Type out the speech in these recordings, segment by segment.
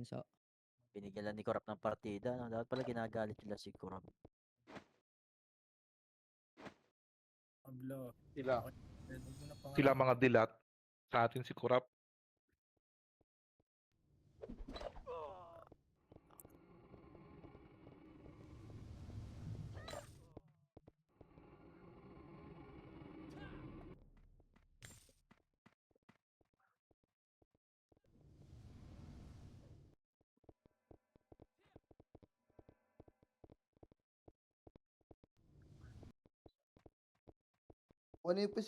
bansa. Binigyan lang ni Kurap ng partida. No? Dapat pala ginagalit nila si Kurap. Pablo. Sila. Huwag mo na pangalan. Sila mga dilat. Sa atin si Kurap.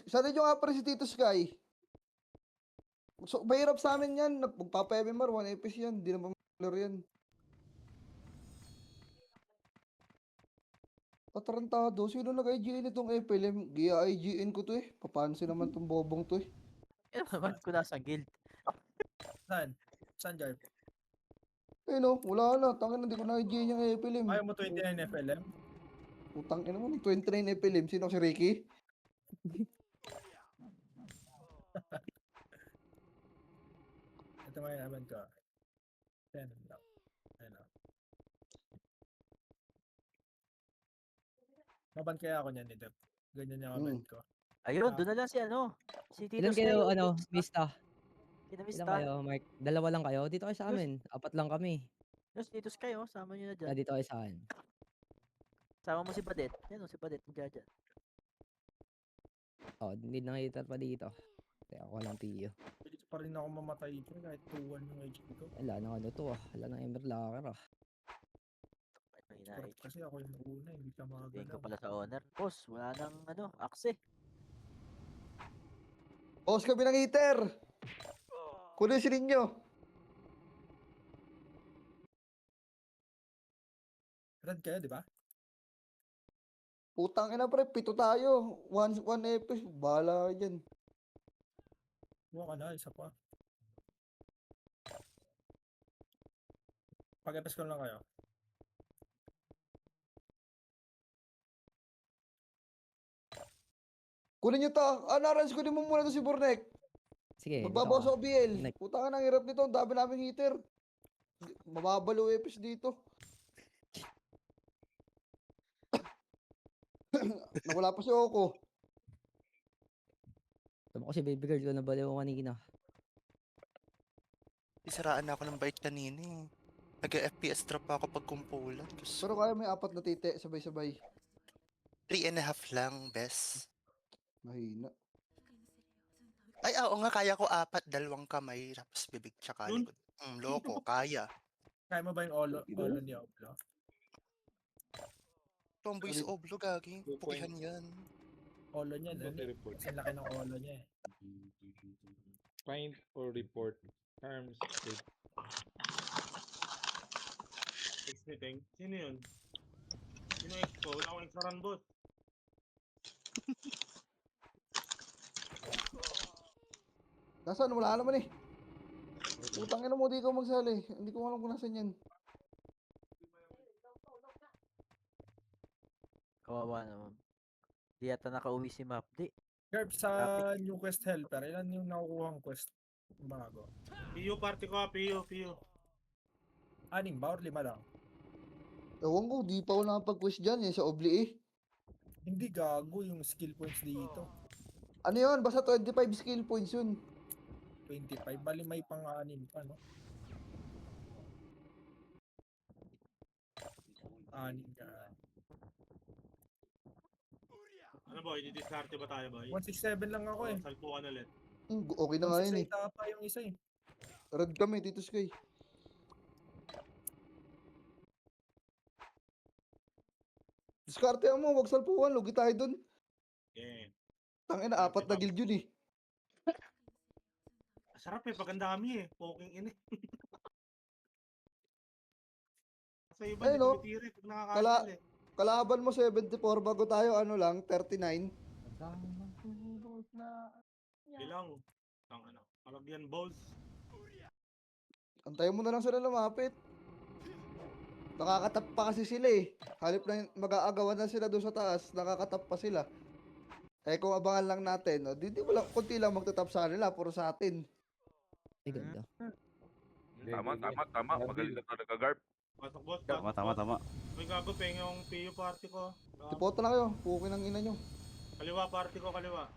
Sana yung nga pa rin si Tito Sky. So, mahirap sa amin yan. Magpapa-MMR, 1 epis yan. Di naman laro yan. Patarantado. Sino nag-IGN itong FLM? Gia-IGN ko to eh. Papansin naman tong bobong to eh. Yan naman ko nasa guild. Saan? Saan, Jarp? Eh no, wala na. Tangin na, hindi ko na-IGN yung FLM. Ayaw mo 29 FLM? Putang ina mo, 29 FLM. Sino si Ricky? Ito mga yaman ko. Yan lang. Ayan lang. Maban kaya ako niyan ni Dep. Ganyan yung comment ko. Ayun, doon na lang si ano. Si Tito Ilan Sky, kayo, yung ano, Mista. Mista? Sino Ilan Mista? kayo, Mark? Dalawa lang kayo? Dito kayo sa Yes. amin. Apat lang kami. Yung si Tito Sky, oh. Sama nyo na dyan. Dito kayo sa akin. Sama mo si Badet. Yan, oh, si Badet. Nandiyan dyan. Oh, hindi nakita pa dito. Kaya ako lang tiyo. Pilit pa rin ako mamatay ito kahit 2-1 yung HP ko. Wala na ano to ah. Wala na Ember Locker ah. Ay, Correct kasi ako yung una, hindi ka Tingin ko makagalaw. pala sa honor. Boss, wala nang ano, akse. Boss kami ng heater. Kunin si ninyo. Red kayo, di ba? Putang ina pre, 7 tayo. 1 epis. Bahala ka dyan. Buwa ka na, isa pa. Pag-epes ko lang kayo. Kunin nyo to. Narans, kunin mo muna to si Burnek. Sige, dito Magbabawas ka. ako BL. Burnek. Putang ina, ang hirap nito. Ang dami naming heater. Mababalo epis dito. Nawala pa si Oko. Tama ko si baby girl ko na baliw ko kanina. Isaraan na ako ng bike kanina eh. Nag-FPS drop pa ako pag kumpulan. Pero kaya may 4 na tite, sabay-sabay. 3.5 lang, bes. Mahina. Ay, oo nga, kaya ko 4, 2 kamay, tapos bibig tsaka likod. Loko, kaya. Kaya mo ba yung olo ni Oblo? Tomboy's Oblo, gagi. Pukihan yan. Olo niya, report. kasi laki ng olo niya eh. Find or report arms. Ex-meeting? Sino yun? Sino expo? Wala akong exaran, boss. Nasaan? Wala naman eh. Putang ina mo, di ko magsali. Hindi ko alam kung nasan yan. Kawawa naman. Di yata nakauwi si Mapdi. Garp, sa new quest helper, ilan yung nakukuhang quest bago? PU party ko, PU. 6 ba or 5 lang? Ewan ko, di pa ako nakapag-quiz dyan eh, sa Obli eh. Hindi gago yung skill points dito. Ano yun? Basta 25 skill points yun. 25, bali may pang-anim pa, no? 6 ka. Ano boy, didiskarte ba tayo boy? 167 lang ako eh. Salpukan ulit. Okay na nga yun eh. 168 pa yung isa eh. Red kami, Tito Sky. Diskarte mo, wag salpuan. Lugi tayo dun. Okay. Tangina, 4 na guild yun eh. Sarap eh, pag ang dami eh. Poking in eh. Sa iba, Ay, hindi no? tumitirik pag nakakasil eh. Kalaban mo 74, bago tayo ano lang, 39. Bilang. Ang ano. Malagyan balls. Antayin mo na lang sila lumapit. Nakakatap pa kasi sila eh. Halip na mag-aagawan na sila doon sa taas, nakakatap pa sila. Eh kung abangan lang natin, no, di mo lang, kunti lang magtatap sa kanila, puro sa atin. Ay ganda. Tama, tama, tama. Magaling na to nag-garp. Pasok boss, Tama, pasok tama, boss. tama. May gago, peng yung PU party ko. Tipoto na kayo. Pukin ang ina nyo. Kaliwa party ko, kaliwa.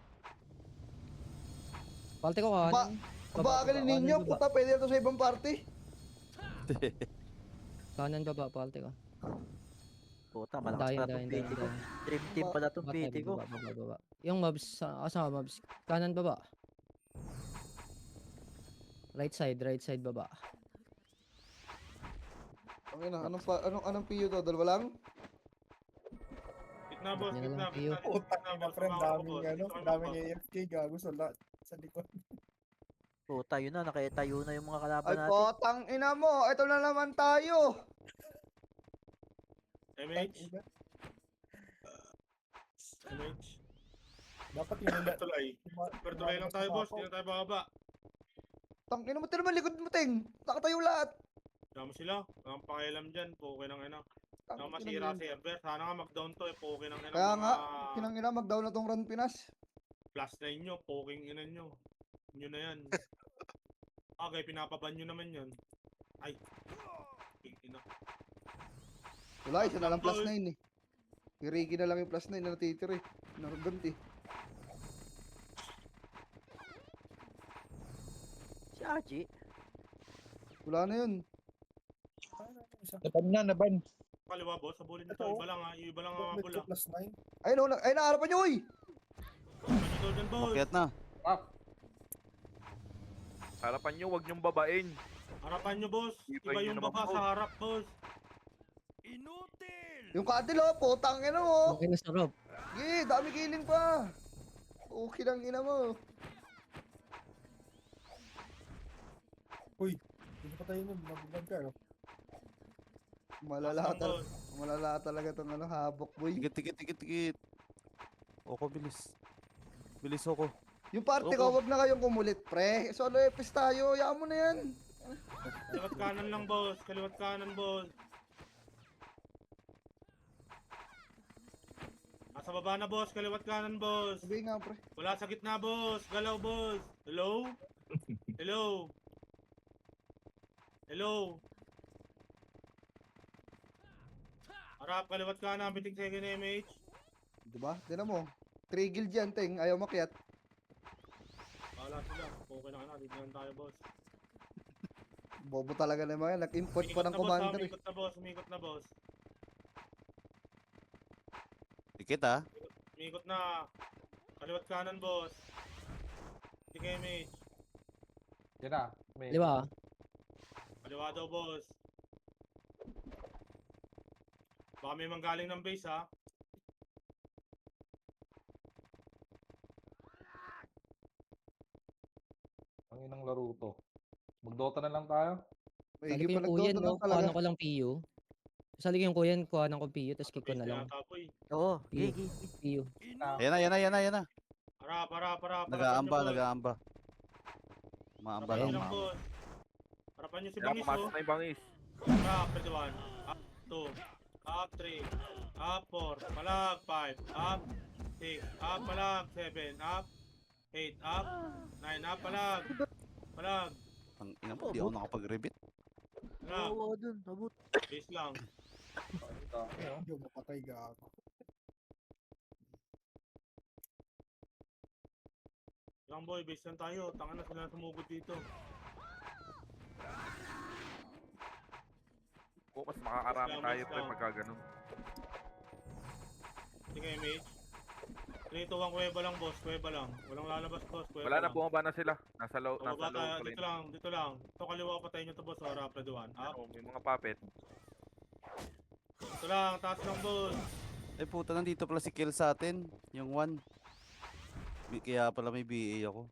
Palte ko kanan. Ba- Bakit ninyo? kanan, Puta, pwede na to sa ibang party. Kanan baba, palte ko. Puta, malakas pala tong PT ko. Dream team pala tong Baba, PT ko. baba, baba, baba. Yung mobs, sa mobs. Kanan baba. Right side baba. Anong PU to? Dalawa lang? Gitna boss, Yan na gitna, lang, PU. gitna. Putang ina, friend. Daming AFK gago sa likod. Puta, yun na. Nakitayo na yung mga kalaban Ay, natin. potang ina mo. Ito na naman tayo. MH, MH. Dapat yung nila. Tulay. Pero tulay lang tayo boss, hindi na tayo bababa. Tang ina mo, naman likod mo, Ting. Nakatayo lahat. Kaya mo sila, ang pakialam dyan, puke ng ina. Tang Saka ina masira mo si yan. Herbert, sana nga mag-down to eh, puke ng ina. Kaya mga nga, kinang ina, mag-down na tong Run Pinas. Plus 9 nyo, puking ina nyo. Nyo na yan. Okay, pinapaban nyo naman yun. Ay. Puking ina. Wala, isa na lang plus 9 eh. Kay Ricky na lang yung plus 9 na natitira eh. Narugant eh. Si Archie. Wala na yun. Naban. Kaliwa boss, sabulin nyo to. Ito, Iba lang ha, iba lang ang abol ha. plus 9. Ay, no, ay, naarapan nyo, uy! Ano to dyan boss? Makiat na. Harapan nyo, huwag nyong babain. Harapan nyo boss. Iba Iba nyo yung naman, baba boss. sa harap boss. Yung katil oh, putang ina mo. Okay na sa rope. Sige, dami killing pa. Okay lang ina mo. Hindi pa tayo nun. Mag-vlog ka. Boss. Malala talaga tong ano, habok boy. Tikit. Oko, bilis. Bilis ako. Yung party Opo. ko, wag na kayong kumulit, pre. Solo epis tayo, yaan mo na yan. Kaliwat kanan lang boss. Kaliwat kanan boss. Nasa baba na boss. Kaliwat kanan boss. Sabi nga, pre. Wala sa gitna boss. Galaw boss. Hello? Hello? Hello? Harap, kaliwat kanan. Biting second MH. Diba? Tinan mo. Trigil dyan, Ting. Ayaw makiat. Wala sila. Okay na ka na. Dito lang tayo boss. Bobo talaga naman yan. Nag-import pa ng boss, commander. eh. umikot na boss. Umikot na boss. Tikit ah. Umikot na. Kaliwat kanan boss. Biting MH. Yan na. Di ba? Kaliwa daw boss. Baka may manggaling ng base ha. Ang inang laro to. Mag-Dota na lang tayo. Maigi Sali ko pa yung kuyan, nagdota no? lang talaga. Kuhanan ko lang PU. Sali ko yung kuyan, kuhanan ko PU, tapos kick ko Base na lang. tinatapoy. Oo, Iyo. gigi. PU. Yan na. Harap. Nag-aamba. Maamba Harapan lang, nyo lang maamba. boss. Harapan nyo si Kaya Bangis pumasok oh. na yung bangis. Up, pwede 1. Up 2. Up 3. Up 4. Palag 5. Up 6. Up palag 7. Up 8. Up 9. Up palag. Palag. Ang ina mo, di ako nakapag-rebit. Palag. Oo, dun. Abot. Base lang. Hindi mapatay gago. Lang boy, base lang tayo. Tanga na sila sumugod dito. O, mas makakarami Islam, tayo Islam. pre pagka ganun. Sige, MH. 3 to 1 kuweba lang boss. Kuweba lang. Walang lalabas boss. Kuweba Wala na, lang. bumaba na sila. Nasa low, nasa Baba low tayo. plane. Dito lang. Ito kaliwa pa tayo nyo to boss. Harap, pwede 1. Up. Ano, may mga puppet. Ito lang. Taas lang boss. Ay puta, nandito pala si Kill sa atin. Yung 1. Kaya pala may BA ako.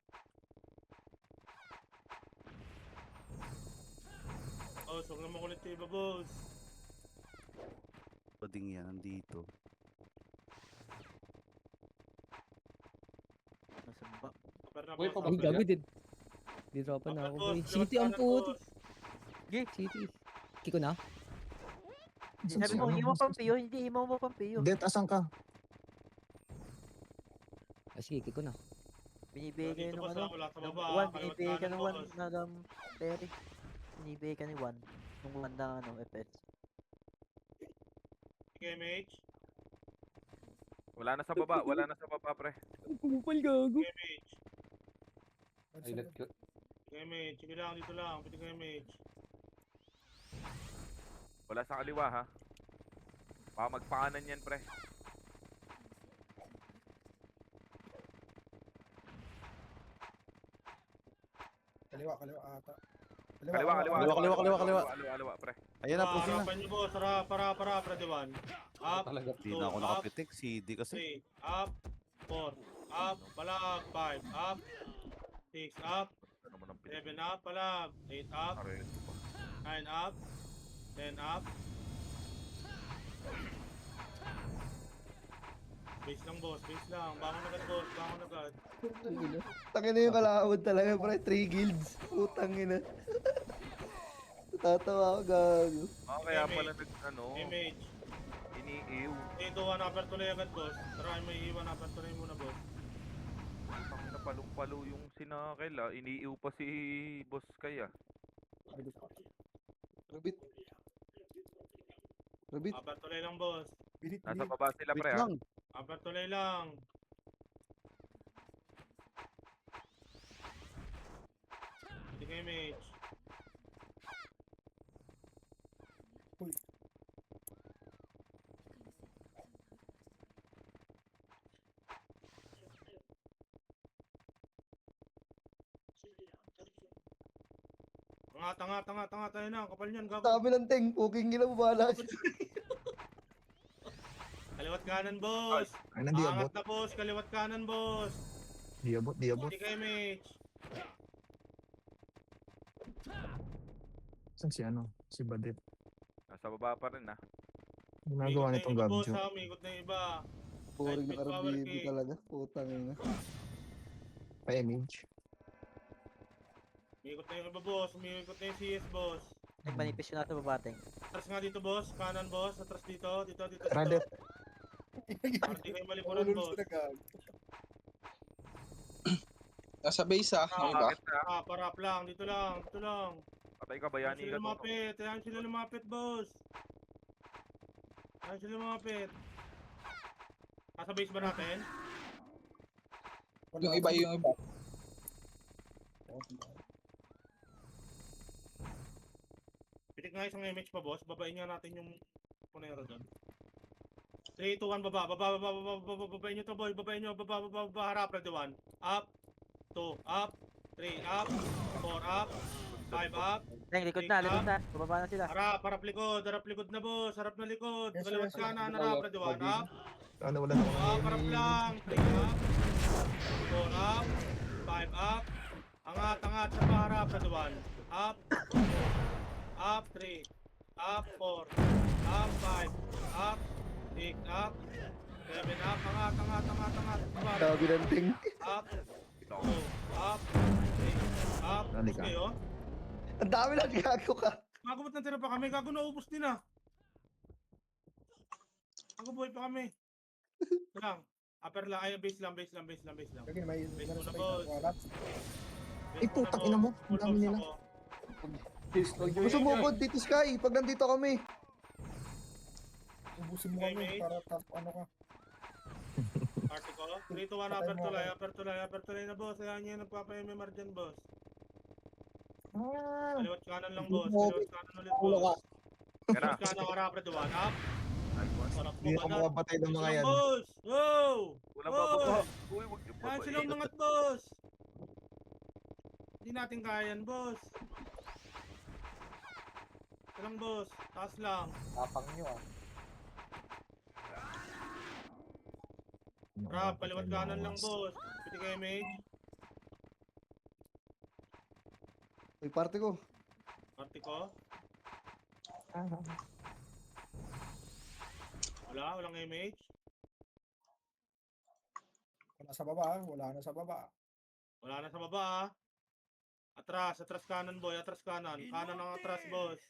Boss, huwag na makulit yung iba boss. Pading yan, nandito. Nasa baba. Kapar na Uy, boss. pababa Ay, Bakit gago din. Di dropa na Kapar ako, boss. boy. Lewat City ang kanan, puto. boss. City. Kick ko na. Sabi mo, himaw pang piyo. Hindi, himaw mo pang piyo. Det, asan ka? Sige, kick ko na. Binibigay Dito ng boss, ano. wala sa Ng baba. one, Kaliwat binibigay ka kanan, ng one boss. na Perry. Inibigay ka ni Juan. Nung Juan na ano, FS. KMH. Wala na sa baba, wala na sa baba, pre. KMH. Silent kill. KMH. Sige lang, dito lang. Pwede KMH. Wala sa kaliwa, ha? Baka magpakanan yan, pre. Kaliwa ata. Kaliwa, kaliwa, pre. Ayan na, pusin na. Harapan nyo, boss. Para, Pradiwan. Up, Talaga. Hindi na ako up, nakapitik. CD kasi. 3, up, 4, up, palag, 5, up, 6, up, Ano mo nang 7 up, palag, 8 up, pinakareto pa. 9 up, 10 up. Base lang, boss. Base lang. Bangon agad, boss. Bangon agad. Tangin na yung kalawad talaga, pre. 3 guilds. Putang ina. Tatawa ako, gago. Kaya pala ano, Image. iniiw. Dito, 1 upper tuloy agad, boss. Tara, may iwan upper tuloy muna, boss. Ang napalong-palo yung sinakel, iniiw pa si Boss Kaya. Rabit. Rabit. Upper tuloy lang, boss. Nasa baba sila, Wait pre, ha? lang. Upper tuloy lang. Hindi ka image. Tanga tayo na. Kapal niyan, gago. Dami ng ting. Puking ina mo, bahala. Kaliwat kanan, boss. Ay, nandi Angat na, boss. Kaliwat kanan, boss. Di abot. Hindi ka image. Saan si ano? Si Badit. Nasa baba pa rin, ha? Ginagawa nitong boss, Gabjo. ha. Umiikot na yung iba. Boring na Power karabidi kick. talaga. Putang ina. Pa-image. Umiikot na yung iba, boss. Umiikot na yung CS, boss. Ay, manipis yung nasa babating. Atras nga dito, boss. Kanan, boss. Atras dito. Dito. Radet. Para di kayo malikuran, boss. Nasa base okay ba? Bakit, ha? Parap lang. Dito lang. Patay ka, Ayan bayani sila ka to. lumapit. Ayan sila lumapit, boss. Ayan sila lumapit. Nasa base ba natin? Yung iba. Pitik nga isang image pa, boss. Babain nga natin yung punero doon. 3, 2, 1, baba. Babain nyo to, boy. Babain nyo. Baba. Harap, ready, 1. Up. 2, up. 3, up. 4, up. 5, up. Teng, likod na. Bumaba na sila. Harap likod. Harap likod na, boss. Harap na likod. Yes, Kaliwat sir. kanan. Harap, ready, 1. Up. Ano, wala na ako. Harap lang. 3, up. 4, up. 5, up. Angat sa paharap, ready, 1. Up. Up, 3. Up, 4. Up, 5. Up. 6, up. 7, up. Angat. Dami ng ting. Up. 2, up. 3, up. Nali ka. Okay, oh. Ang dami lang gago ka. Gago ba't natira pa kami? Gago naubos din ah. Gago buhay pa kami. Ito lang. Upper lang. Ay, base lang. Okay, may Base muna, boss. Ay, putang ina mo. Ang dami nila. Gusto mo ko dito, Sky. Pag nandito kami. Ubusin mo kami para ano ka. Article. 3 to 1. Upper tulay na, boss. Ayan yan. Nagpapa-MMR dyan, boss. Kaliwat kanan lang, boss. Kaliwat kanan ulit, boss. Yan na. Kaliwat kanan, harap, ready, 1. Up. Sarap mo Hindi ba ako na? makapatay ng mga yan. Boss! Wow! Walang Boy! bababa. Uy, wag yung Yan bababa. silang mga boss! Hindi natin kaya yan, boss. Ito lang, boss. Taas lang. Tapang nyo, Rap, paliwat kanan lang, boss. Pwede kayo, mage. Ay, parte ko. Party ko. Walang image. Wala sa baba. Wala na sa baba. Ah. Atras kanan, boy. Atras kanan. Kanan ang atras, boss.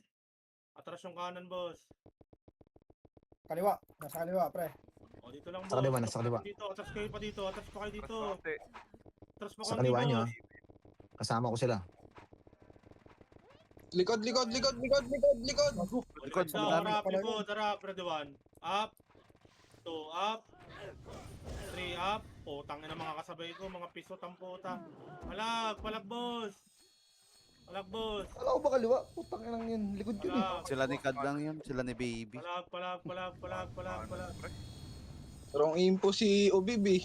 Atras yung kanan, boss. Kaliwa. Nasa kaliwa, pre. O, dito lang, boss. Sa kaliwa, nasa kaliwa. Dito, atras kayo pa dito. Atras pa kayo dito. Konti. Atras pa Sa konti, kaliwa nyo, boss. Kasama ko sila. Likod. Likod, So, madami. harap, likod, harap, ready 1. Up. 2, up. 3, up. Putang ina mga kasabay ko, mga piso tamputa. Palag, boss. Palag, boss. Wala ko ba kaliwa? Putang inang yun. Likod yun eh. Palag, Sila ni Kad lang yun. Sila ni Baby. palag. Wrong info si Obibi.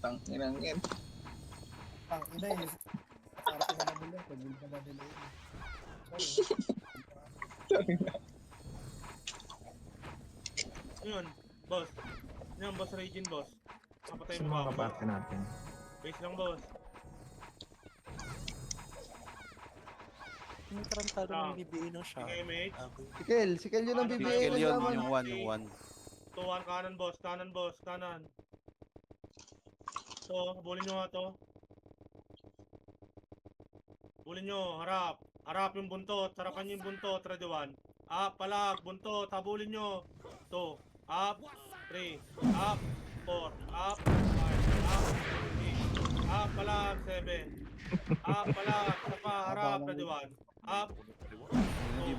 Tanginang yan. Ang ina yun. Para na nila. Pag-build na nila yun. Sorry. Yun, boss. Yun, boss Regin, boss. Kapatay Sino mo mga ba? kapatid natin? Base lang, boss. May tarantado Ah. ng BBA ng siya. Sige, mate. Si Kel yun ang Ano, BBA Skill yun, kasama. yung 1, yung 1. 2-1, kanan, boss. Kanan. So, habulin nyo nga to. Habulin nyo, harap. Harap yung buntot. Harapan nyo yung buntot. Ready 1. Up, palag, buntot. Habulin nyo. 2, up, 3, up, 4, up, 5, up, 6, up, palag, 7. Up, palag, sa pa, harap, ready 1. Up, 2,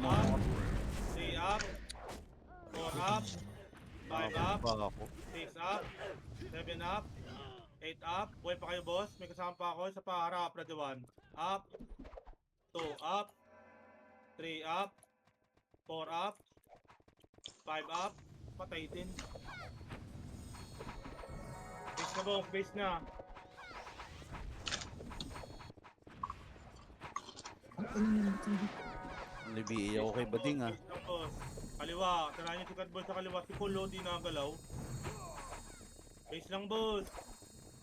up, 3, up, 4, up, 5, up, Baka ako. 6 up, 7 up, 8 up. Buhay pa kayo, boss. May kasama pa ako. Isa pa, harap, ready 1. Up, 2 up, 3 up, 4 up, 5 up. Patay din. Base na, boss. Base na. Ni BA ako kay Bading ah. Base lang, boss. Kaliwa. Tanahan nyo si Catboy sa kaliwa. Si Polo, di nagalaw. Base lang, boss.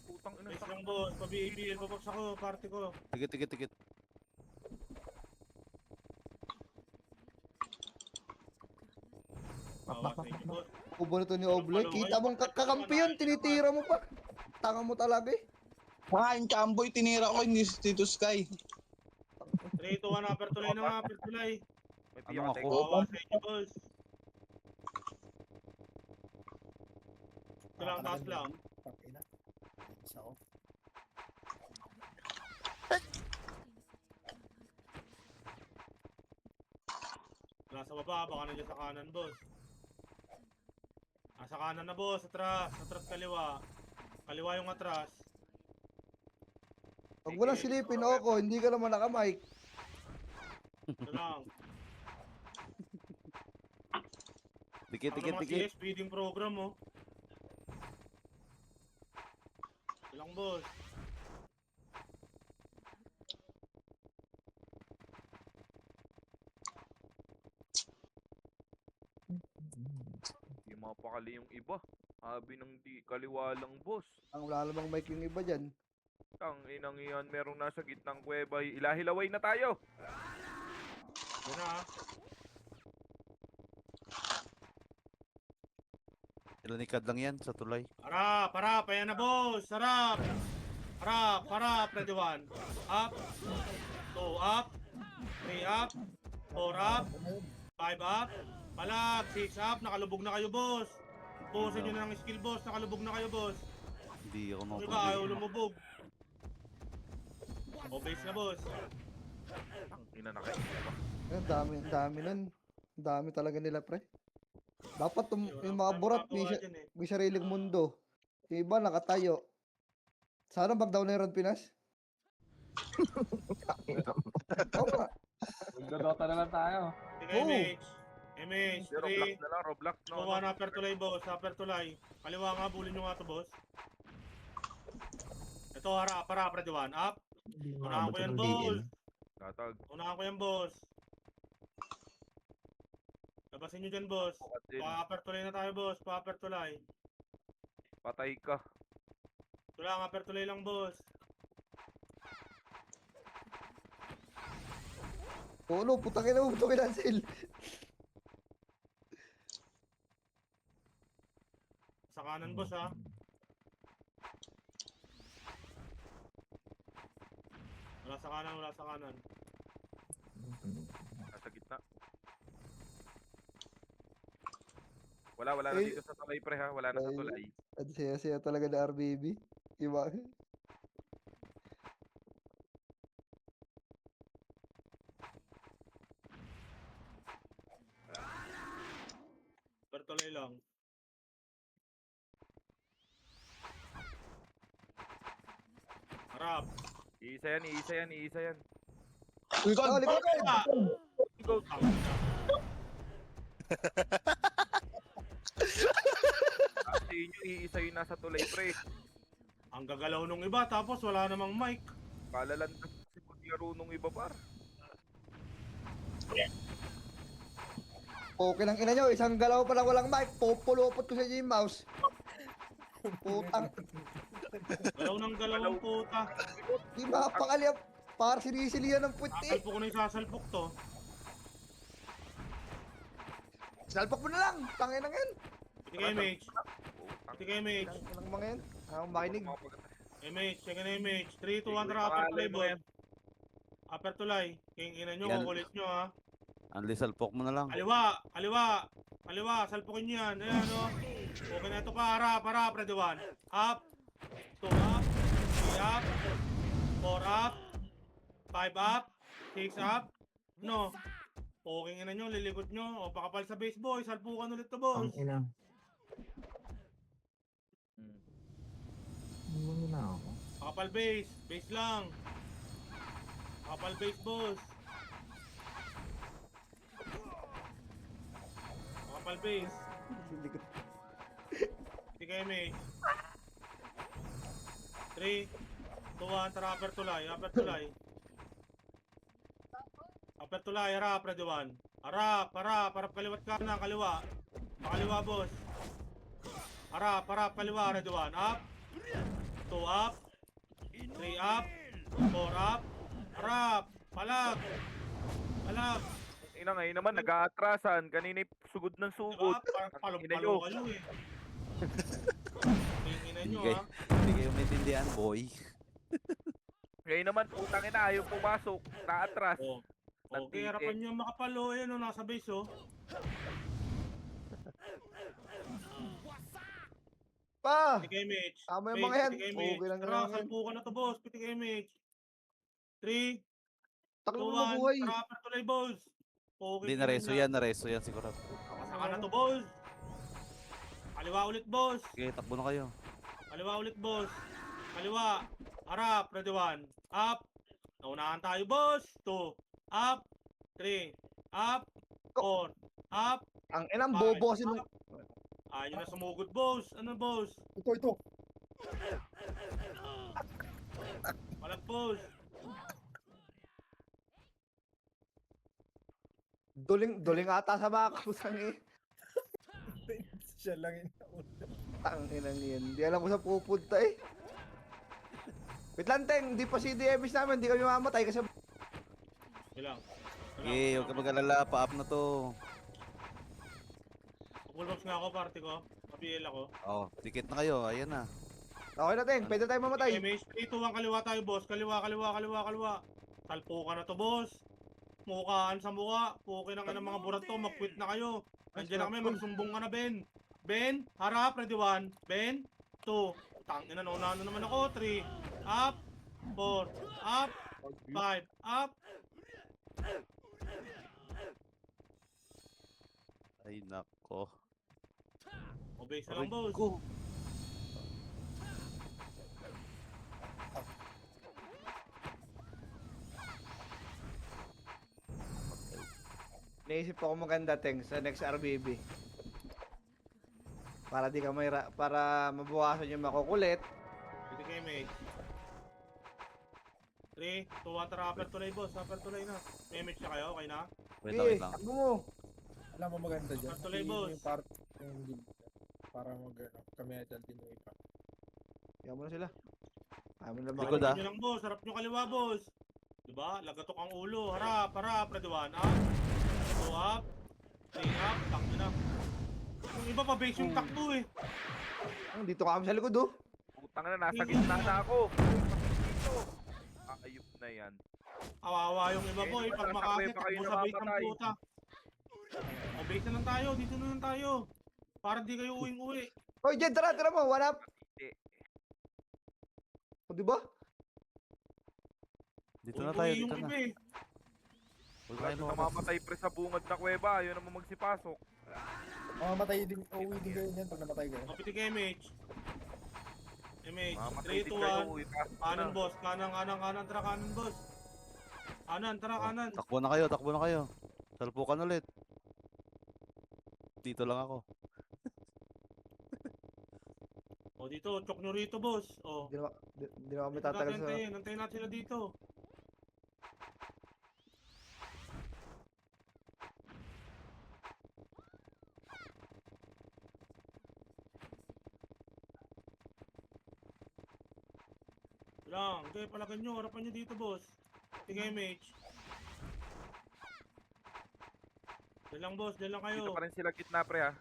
Putang ina. Base lang, boss. Pa-BABL. Papaps ako. Party ko. Tikit. Bawas sa inyo, boss. Kubo nito ni Oble. Kita mong kakampi yun. Tinitira mo pa. Tanga mo talaga eh. Yung Chamboy, tinira ko ni Tito Sky. 3, 2, 1, upper tuloy na, upper tuloy. May Ano piyak ako? Bawas sa inyo, boss. Ito lang, taas lang. Pakina. Isa ko. Nasa baba, baka nandiyan sa kanan, boss. Sa kanan na, boss. Atras. Atras kaliwa. Kaliwa yung atras. Pag walang silipin ako, hindi ka naman nakamike. Ito lang. Tikit. Ano mga CS feeding program, oh. Ito lang, boss. Hindi mapakali yung iba. Sabi ng di kaliwa lang, boss. Ang wala namang mic yung iba dyan. Ang inang iyan, merong nasa gitnang kuweba. Ilahilaway na tayo. Yan na, ah. Sila ni Kad lang yan sa tulay. Harap. Ayan na, boss. Harap. Harap. Ready 1. Up. 2 up. 3 up. 4 up. 5 up. Palag. 6 up. Nakalubog na kayo, boss. Pusin nyo na ng skill, boss. Nakalubog na kayo, boss. Hindi ako Di ba? Ayaw nakatulog. lumubog. O, base na, boss. Ang ina na kayo. Ang dami nun. Ang dami talaga nila pre. Dapat yung mga burat may sariling mundo. Yung iba nakatayo. Sana mag-down na yung Pinas. Oo nga. Magdodota na lang tayo. Sige, MH, Roblox 3, na lang, Roblox. No, 2, 1, upper tulay, boss. Upper tulay. Kaliwa nga, bulin nyo nga to, boss. Ito, harap, ready 1. Up. Unahan ko yan, boss. Tatag. Unahan ko yan, boss. Labasin nyo dyan, boss. Bukat din. Pa-upper tulay na tayo, boss. Pa-upper tulay. Patay ka. Ito lang, upper tulay lang, boss. Polo, putangin na mo ito kinancel. Sa kanan, boss, ha. Wala sa kanan. Nasa gitna. Wala na Eh, dito sa tulay, pre, ha. Wala na sa ay. tulay. Ang saya-saya talaga na RBB. Iba. Sandali lang. Harap. Iisa yan, iisa yan, iisa yan. Likod! Oh, likod! Ah! Go. Kasi inyo, iisa yung nasa tulay, pre. Ang gagalaw nung iba tapos wala namang mic. Palalantas kasi paglaro nung iba, par. Okay lang ina nyo, isang galaw pa lang walang mic, pupulupot ko sa inyo yung mouse. Putang, Galaw ng puta. di makapakali, para sinisilihan ng puti. Sasalpok ko na yung sasalpok to. Salpak mo na lang, tangin na yan. Piti kayo, Mage. Piti kayo, Mage. Walang mga yan, akong makinig. Image, check na image. 3, 2, 1, tara, upper tulay, boy. Upper tulay. King ina nyo, Yan. kukulit nyo, ha. Anli, salpok mo na lang. Kaliwa, kaliwa, kaliwa, salpukin nyo yan. Ayan, o. Okay na ito pa, harap, ready 1. Up, 2 up, 3 up, 4 up, 5 up, 6 up. No. Okay na nyo, lilikot nyo. O, pakapal sa base, boy. Salpukan ulit to, boss. Pakapal base. Base lang. Pakapal base, boss. Pakapal base. Hindi kayo, mate. 3, 2, 1, tara, upper tulay, upper tulay. Upper tulay, harap, ready 1. Harap, kaliwat kanan, kaliwa. Pakaliwa, boss. Harap, kaliwa, ready 1. Up, 2 up, 3 up, 4 up. Harap, palag. Ina ngayon naman, nag-aatrasan. Kanina sugod ng sugod. Diba? Ang ina nyo. Palong-palo kayo eh. Tingin nyo, Hindi ha. Hindi kayo maintindihan, boy. Ngayon naman, utang ina, ayaw pumasok. Naatras. Oh. Okay, Nandito. harapan nyo makapalo. Ayan o, nasa base oh. Pa! Piti kayo, Mitch. Tama yung Base, mga yan. piti kayo, Mitch. Okay lang Tara, naman yan. salpukan na to, boss. Piti kayo, Mitch. 3, 2, Taklo mo 1. buhay. Tara, upper tulay, boss. Okay, Hindi, nareso yan siguro. Saka na to, boss. Kaliwa ulit, boss. Sige, takbo na kayo. Kaliwa ulit, boss. Kaliwa. Harap, ready 1. Up. Naunahan tayo, boss. 2. Up. 3. Up. 4. Up. Ang inang 5. bobosin mo. Up. Ayaw na sumugod, boss. Ano, boss? Ito. Walang, boss. Duling ata sa mga kapusang eh. Siya lang yun. Ang inang yan. Di alam ko sa pupunta eh. Wait lang, Teng. Di pa si DMS namin. Di kami mamatay kasi... Ilang. Sige, huwag ka mag-alala. Pa-up na to. Fullbox nga ako, party ko. Mapiil ako. Oh, ticket na kayo. Ayan na. Okay na, Teng. Pwede tayo mamatay. MH 3, 2, 1, kaliwa tayo, boss. Kaliwa. Salpukan na to, boss. Mukhaan sa mukha. Pukin ang mga burat to. Mag-quit na kayo. Nandiyan na kami. Magsumbong ka na, Ben. Ben, harap. Ready 1. Ben, 2. Tangin na, nauna na naman ako. 3. Up. 4. Up. 5. Up. Ay, nako. O, base na lang, boss. Naisip ako maganda, Teng, sa next RBB. Para di ka para mabawasan yung makukulit. Pwede kayo, mate. 3, 2, 1, tara. Upper tulay, boss. Upper tulay na. May MH na kayo. Okay na? Wait lang. Takbo mo. Alam mo maganda dyan. Tuloy, Piliin mo boss. yung part yung lead para kami agad din yung ipa. Kaya mo na sila. Ayaw mo na Likod, makakita. ah. Nyo lang, boss. Harap nyo kaliwa, boss. Diba? Lagatok ang ulo. Harap. Ready 1. Up. 2 up. 3 up. Takbo na. Yung iba pa base yung takbo eh. Dito kami sa likod, oh. Utang na, nasa gitna na ako. Dito. Ayup na yan. Awawa yung iba, boy. Pag makakit, pa kayo takbo sa base ng namamatay. puta. O, base na lang tayo. Dito na lang tayo. Para di kayo uwing-uwi. Hoy, Jen, tara mo. One up. Hindi. O, diba? Dito na tayo, Uwing-uwi yung dito na. iba eh. Huwag kayo Wala makapas. namamatay pre sa bungad na kuweba. Ayaw naman magsipasok. Mamamatay din, uuwi din kayo niyan pag namatay kayo. Kapiti kay MH. MH, Mamatay 3, din 2, kayo. 1. Ipasok na. Kanan boss, kanan, tara kanan boss. Kanan, tara kanan. Takbo na kayo, takbo na kayo. Salpukan ulit. Dito lang ako. O dito, chok nyo rito boss. O. Hindi na kami Dito tatagal natin sa... antayin natin sila dito. Lang, okay, palagan nyo, harapan nyo dito boss. Sige MH. Diyan lang boss, diyan lang kayo. Dito pa rin sila gitna pre ha.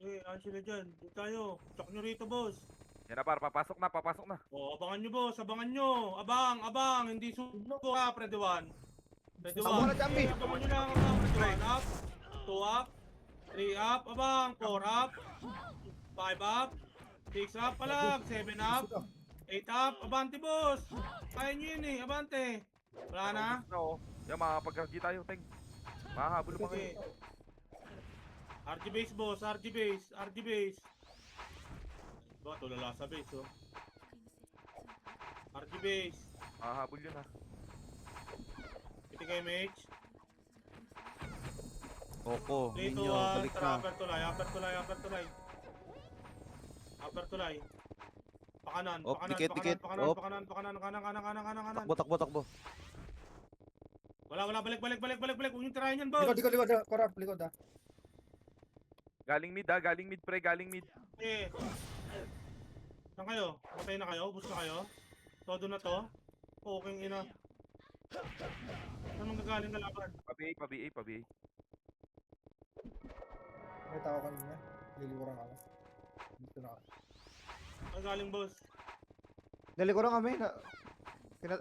Eh, ano sila dyan? Dito tayo. Chok nyo rito boss. Yan na par, papasok na. O, abangan nyo boss, abangan nyo. Abang, hindi suko ha, Predewan. Abo na, Jambi! Abangan nyo lang, abang, Predewan. Up, 2 up, 3 up, abang, 4 up, 5 up, 6 up, palag, 7 up, 8 up, abante boss. Kaya nyo yun eh, abante. Wala na? No. Yan, makakapag-ragi tayo, Teng. Makahabol mga Okay. RG base boss, RG base. Ba, tulala sa base oh. RG base. Makahabol yun ha. Piti kay MH. Oko, 3, 2, ninyo, 1, balik tara, na. upper tulay. Pakanan, Op, dikit. pakanan. Op. Kanan. Takbo. Wala, balik. Huwag yung tirahin yan, boss. Likod, korap, likod ah. Galing mid ha, galing mid pre, galing mid. Eh. Saan kayo? Patay na kayo? Bus na kayo? Todo na to? Okay, ina. Saan manggagaling na laban? Pa-BA. May tao kanina. Liliwarang ako. Dito na ako. Saan galing, boss? Nalikuran kami na...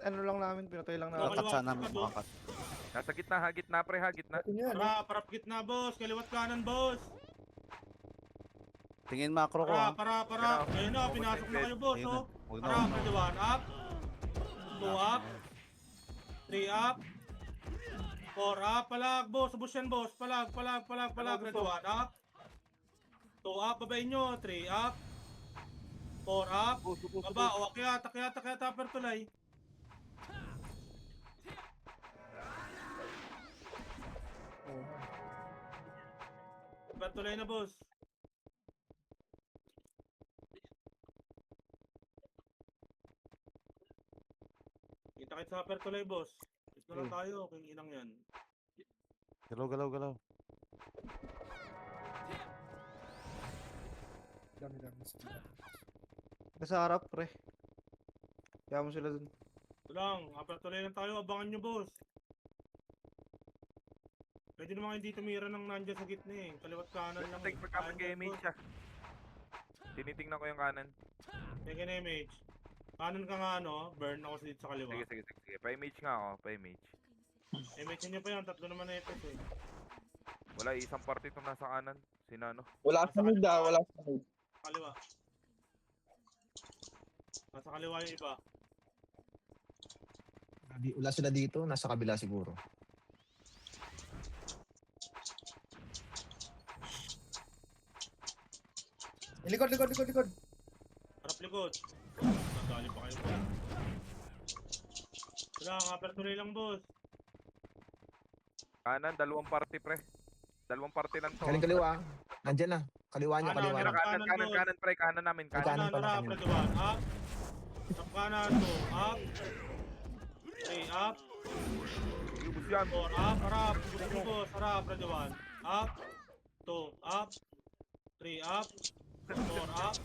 ano lang namin, pinatay lang na... Makakat sana, makakat. Nasa gitna ha, gitna pre ha, gitna. Atin yan. Parap gitna, boss. Kaliwat kanan, boss. Tingin macro ko ha. Para. Ayun na, pinasok na kayo, boss, Ayun na. oh. Huwag na, Para, huwag na. pwede 1 up. 2 up. 3 up. 4 up. Palag, boss. Ubus yan, boss. Palag. Pwede 1 up. 2 up, babayin nyo. 3 up. 4 up. Baba, o akyat, upper tulay. Upper tulay na, boss. Kita sa upper tulay, boss. Ito na lang tayo, kung inang yan. Galaw. Dami. Nasa harap, pre. Kaya mo sila dun. Ito lang, upper tulay lang tayo, abangan nyo, boss. Pwede naman hindi tumira ng nandyan sa gitna eh. Kaliwat kanan lang. Teng, pagka mag-MH siya. Tinitingnan ko yung kanan. Teka na image. Kanan ka nga ano, burn ako dito sa kaliwa. Sige. Pa-image nga ako, pa-image. Image nyo pa yan, tatlo naman na epes eh. Wala, isang party itong nasa kanan. Sinano? Wala sa mid ah, wala sa mid. Kaliwa. Nasa kaliwa yung iba. Wala sila dito, nasa kabila siguro. Likod. Harap likod. Nadali pa kayo. Wala, upper tuloy lang boss. Kanan, dalawang party pre. Dalawang party lang to. Galing kaliwa. Nandyan na. Kaliwa niya, kaliwa Kanan, niya. Kanan pre, kanan namin. Kanan. Kanan. pala, Harap, kanan. red one, up. Top kanan, 2, up. 3, up. Ubus yan. 4, up. Harap, boss. Harap, red one. Up. 2, up. 3, up. 4, up.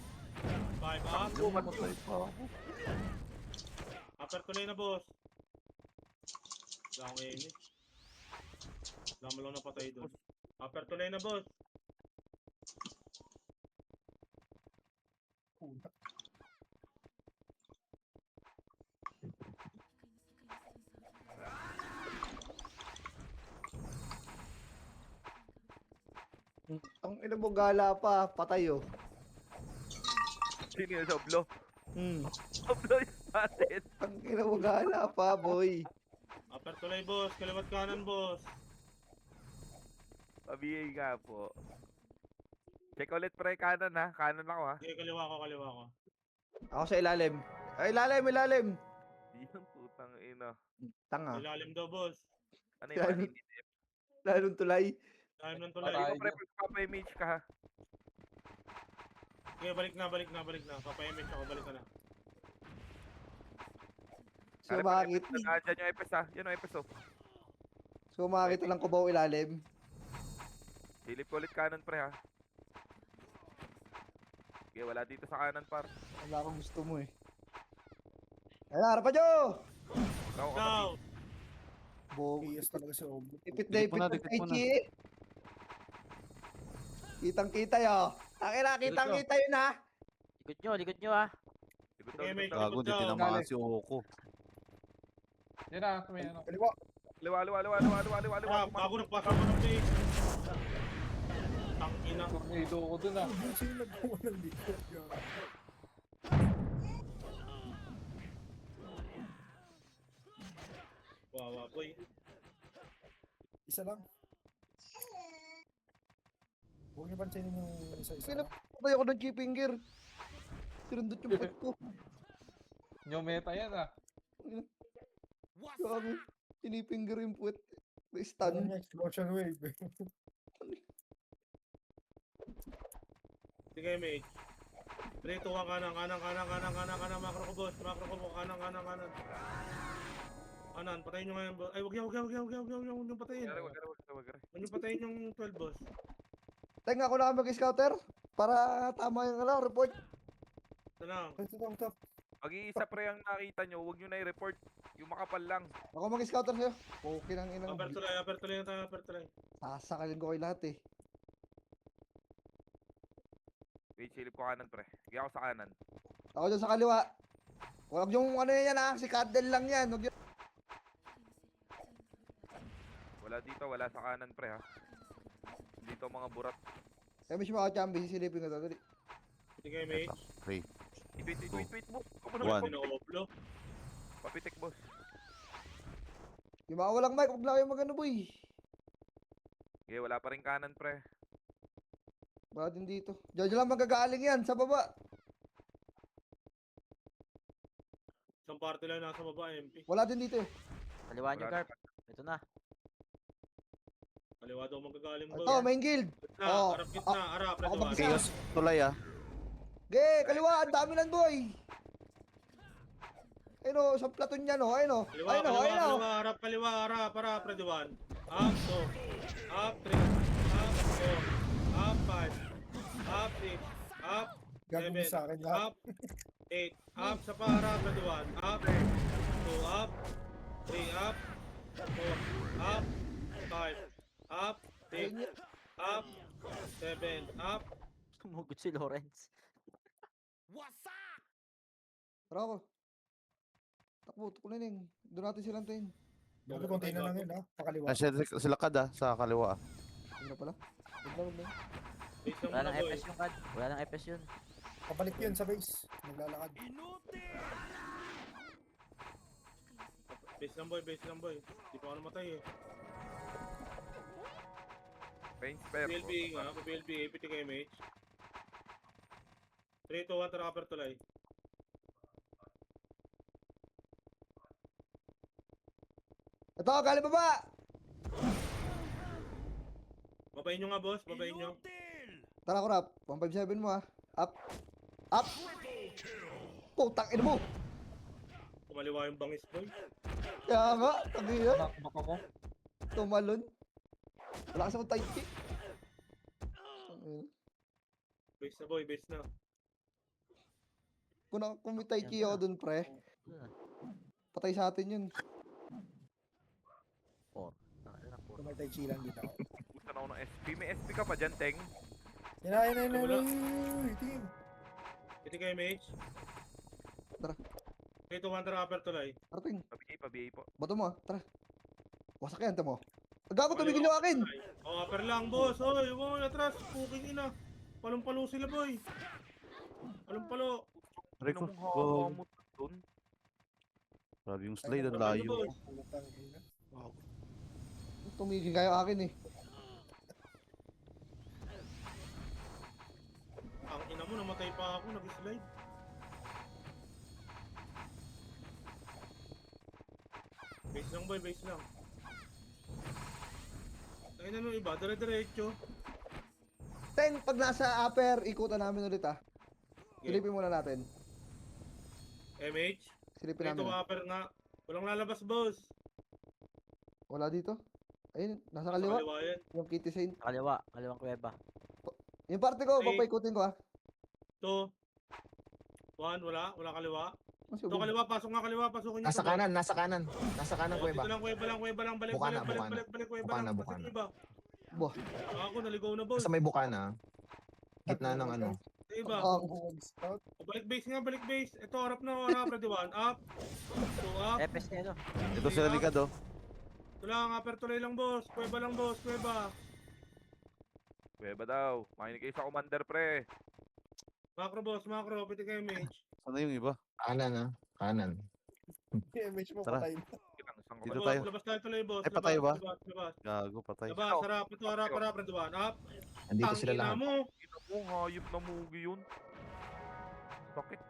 5, up. Mamatay pa ako. Upper tuloy na boss. Wala akong image. Wala mo lang napatay doon. Upper tuloy na boss. Ang ina mo gala pa, patay oh. Sino yung Soblo? Hmm. Soblo is spotted. Ang ina mo gala pa, boy. Upper tuloy boss. Kaliwat kanan boss. Pa-BA nga po. Check ulit pre, kanan ha. Kanan ako ha. Okay, kaliwa ko, kaliwa ko. Ako sa ilalim. Ay, ilalim. Yan, putang ina. Tanga. Ilalim daw, boss. Ano yung Ilalim. hindi? Lalong tulay. Ilalim ng tulay. Patay. Ikaw pre, pagpapa-image ka ha. Okay, balik na. Papayamit ako, balik ka na. So, Ano, makakita. Nandiyan yung FS ha. Yan o FS oh. So, makakita lang ko ba ilalim? Silip ko ulit kanan pre ha. Okay, wala dito sa kanan par. Wala akong gusto mo eh. Ay, harapan nyo! Ikaw Ikaw! kapatid. Bo, PS talaga si Obi. ipit na Dikit ipit mo na, ng dikit mo na. Taichi eh. Kitang-kita yo. Kitang-kita yun ha. Likod nyo ah. Likod Okay, daw, may- likod daw. Gago, di Ikaw. tinamaan si Oko. Yan na, may ano. Kaliwa. Liwa. Bago nagpasa ko ng base. Tangina. Tornado ko dun ah. Sino naggawa ng likod? Wawa, boy. Isa lang. Huwag niyo pansinin yung isa-isa. Sino patay ako ng G-Finger? Sinundot yung puwet ko. New meta yan ah. Gago. Sinifinger yung puwet. May Ano stun. niya, explosion wave. Sige, mate. 3, 2, 1, kanan, makro ko, boss. Makro ko, kanan. Kanan, patayin nyo ngayon, boss. Ay, wag yung patayin. Wag. Wag yung patayin yung 12, boss. Tenga ako na mag-scouter. Para tama yung report. Ito lang. Ito. Mag-iisa pre ang nakita nyo, huwag nyo na i-report. Yung makapal lang. Ako mag-scouter sa'yo. Okay lang inang. Upper tuloy yung tayo, upper tuloy. Sasakalin ko kayo lahat eh. Wait, silip ko kanan pre. Sige ako sa kanan. Ako dyan sa kaliwa. Huwag yung ano yan ha. Si Cardel lang yan. Huwag yung... Wala dito, wala sa kanan pre ha. Dito mga burat. Kaya may sumakachambi. Sisilipin ko ito. Dali. Sige, mate. 3. Wait, boss. One. Pino-oplo. Papitik, boss. Yung mga walang mic. Huwag na kayo magano boy. Okay, wala pa rin kanan pre. Baka din dito. Diyan lang magagaling yan. Sa baba. Isang party lang nasa baba, MP. Wala din dito eh. Kaliwa nyo, Wala Garp. Ito na. Kaliwa daw magagaling, boss. Ito, main guild. Gitna, Oh, harap gitna, harap. ako Red one. mag-isa. Chaos tulay ah. Ge, kaliwa. Ang dami lang boy. Ayun o. Sa platon niya no. Ayun o. Kaliwa, Ayun o. kaliwa, Ayun o. kaliwa, harap, Red one. Up 2, up 3, up 4, up 5, up 6, up Gagawin 7, sa akin lahat. up 8, up sa para, Red one. Up 2, up 3, up 4, up 5, up 6, up 7, up. Tumugot si Lawrence. Tara ako. Takbo. Tukunin. Doon natin silang tayin. Bago konti na lang yun ha. Sa kaliwa. Ah, sila kad ah, sa kaliwa ah. Huwag na pala. Huwag na. Base lang Wala muna, nang boy. FS yung kad. Wala nang FS yun. Kapalik yun sa base. Naglalakad. Base lang, boy. Di pa ako namatay eh. Pain spare. PLB nga, PLB, APT kayo, mate. 3, 2, 1, tara, upper tulay. Ito, galing baba. Babayin nyo nga, boss. Babayin nyo. Tara ko rap. 157 mo ha. Up. Up. Putang ina mo. Kumaliwa yung bangis, boy. Kaya nga. Tabi yan. Knockback ako. Tumalon. Wala kasi akong tight kick. Base na, boy. Base na. Kung may tight kick ako dun pre. Patay sa atin yun. 4. Kumatay chilang dito ako. Gusto na ako ng SP. May SP ka pa dyan, Teng. Yan. Wala. Team. APT kayo, mate. Tara. 3, 2, 1, tara, upper tulay. Parating. Pa-BA po. Bato mo ha. Tara. Wasak yan. Tamo. Gago tumigil yung akin. Oh, upper lang, boss. Oy, huwag mo atras. Puking ina. Palong-palo sila, boy. Palong-palo. Rico, Ano mong hawa mo dun? grabe yung slide, ang Ay, layo. boss. Wow. Tumigil kayo akin eh. mo, namatay pa ako, nag-slide. Base lang boy, base lang. Tayo na nung iba, dire-diretso. Teng, pag nasa upper, ikutan namin ulit ah. Okay. Silipin muna natin. MH, Silipin dito namin. Ah. upper nga. Walang lalabas, boss. Wala dito. Ayun, nasa Sa kaliwa. kaliwa yan. Yung Kitty Saint. Kaliwa, kaliwang kuweba. Yung parte ko, Ay. papaikutin ko ah. 2, 1, wala kaliwa. Mas Ito kaliwa, pasok nga kaliwa, pasukin niyo. Nasa to, boss. kanan, nasa kanan. Nasa kanan Oh, ko dito iba. lang, kuweba lang, balik, Bukana, balik, bukana. kuweba Bukana, lang. bukana. Kasi iba. Bah. Ako, naligaw na, boss. Sa may bukana. Gitna ng ano. Sa iba. Ang Balik base nga, balik base. Ito, harap na, ready 1, up. 2, up. Epes na yun, oh. Ito sila likad oh. Ito lang, upper tuloy lang, boss. Kuweba lang, boss, kuweba. Kuweba daw. Makinig kayo sa commander, pre. Macro, boss, macro. Piti kayo, mage. Sana yung iba? Kanan ah. Kanan. image mo Tara. patay. Isang Dito Labas, tayo. labas tayo tuloy, boss. Ay, patay ba? Labas. Gago, patay. Labas, harap. Ito, harap, ready 1, up. Andito sila Tangina lahat. mo. Ina mo, hayop na mugi yun. Sakit.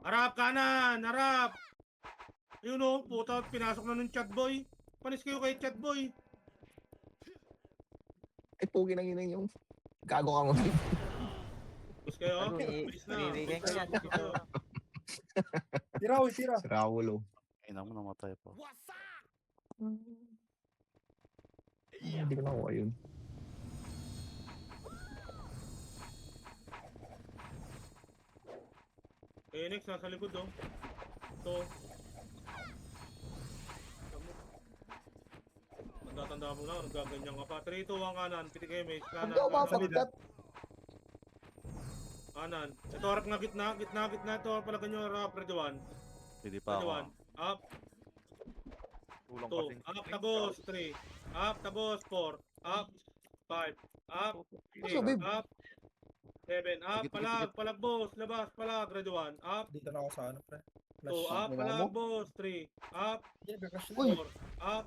Harap, kanan, harap. Yun o, puta, pinasok na nung chat boy. Panis kayo kay chat boy. Ay, pugi nang inang yung. Gago ka mo. Panis kayo, Ano, bilis na. ibibigay ko yan. Bilis kayo. Tira, uy, tira. Si Raulo. Ina mo, namatay pa. Hindi ko nakuha yun. Next, nasa likod oh. Ito. Tanda mo na, nagaganyan ka pa. 3, 2, 1 kanan. Piti kayo, mate. Huwag Kanan, ka kanan. umapagkat. Kanan. Ito, harap nga gitna. Gitna. Ito, palagan nyo harap. Ready 1. Hindi pa Ready ako. 1. Up. Tulang 2. kasing Up, tagos. 3. Up, tagos. 4. Up. 5. Up. Basta, 6. babe. Up. 7. Up. Sige, Palag. Palag, boss. Labas. Palag. Ready 1. Up. Dito na ako sa ano, pre. 2. Up. Wala Palag, mo? boss. 3. Up. Uy. 4. Up.